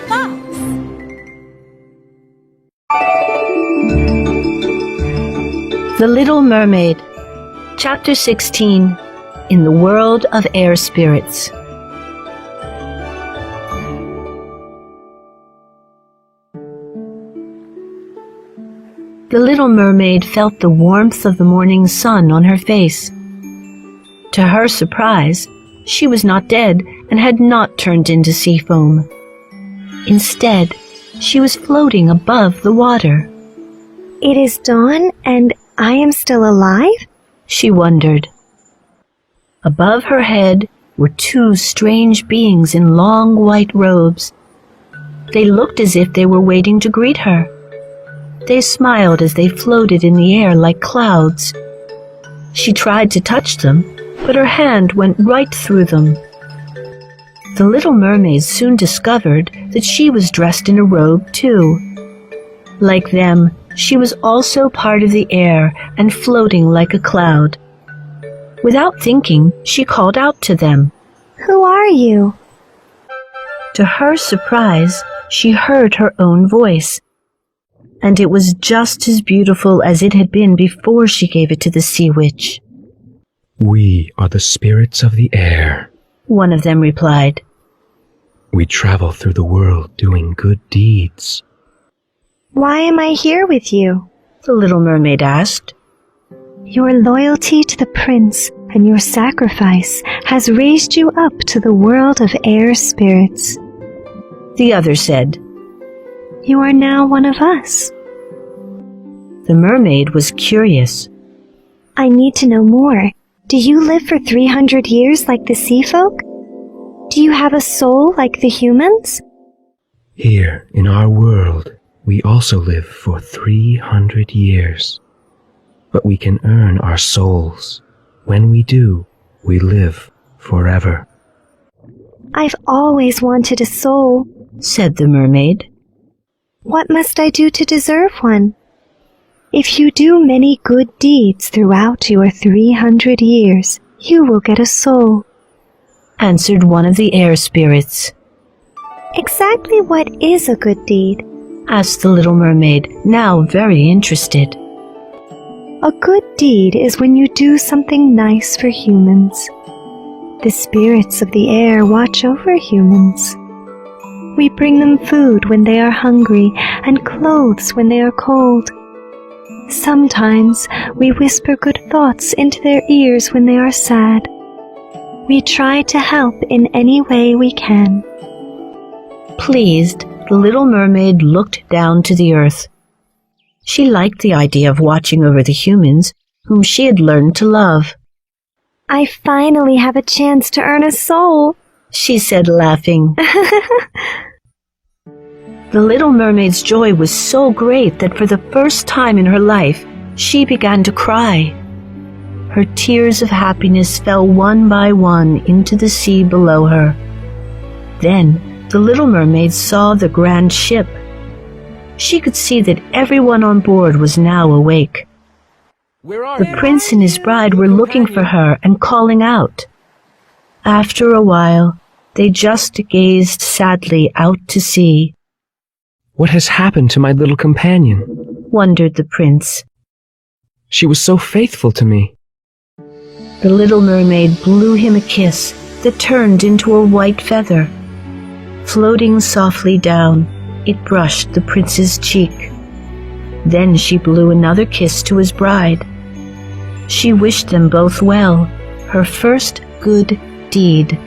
fox. The Little Mermaid, Chapter 16, In the World of Air Spirits. The little mermaid felt the warmth of the morning sun on her face. To her surprise, she was not dead and had not turned into sea foam. Instead, she was floating above the water. It is dawn and I am still alive? She wondered. Above her head were two strange beings in long white robes. They looked as if they were waiting to greet her. They smiled as they floated in the air like clouds. She tried to touch them, but her hand went right through them. The little mermaid soon discovered that she was dressed in a robe too. Like them, she was also part of the air and floating like a cloud. Without thinking, she called out to them. Who are you? To her surprise, she heard her own voice. And it was just as beautiful as it had been before she gave it to the sea witch. We are the spirits of the air, one of them replied. We travel through the world doing good deeds. Why am I here with you? The little mermaid asked. Your loyalty to the prince and your sacrifice has raised you up to the world of air spirits. The other said. You are now one of us. The mermaid was curious. I need to know more. Do you live for 300 years like the sea folk? Do you have a soul like the humans? Here in our world, we also live for 300 years. But we can earn our souls. When we do, we live forever. I've always wanted a soul, said the mermaid. What must I do to deserve one? If you do many good deeds throughout your 300 years, you will get a soul, answered one of the air spirits. Exactly what is a good deed? Asked the little mermaid, now very interested. A good deed is when you do something nice for humans. The spirits of the air watch over humans. We bring them food when they are hungry and clothes when they are cold. Sometimes we whisper good thoughts into their ears when they are sad. We try to help in any way we can. Pleased, the little mermaid looked down to the earth. She liked the idea of watching over the humans, whom she had learned to love. I finally have a chance to earn a soul, she said, laughing. The little mermaid's joy was so great that for the first time in her life, she began to cry. Her tears of happiness fell one by one into the sea below her. Then the little mermaid saw the grand ship. She could see that everyone on board was now awake. The prince and his bride were looking for her and calling out. After a while, they just gazed sadly out to sea. What has happened to my little companion? Wondered the prince. She was so faithful to me. The little mermaid blew him a kiss that turned into a white feather. Floating softly down, it brushed the prince's cheek. Then she blew another kiss to his bride. She wished them both well, her first good deed.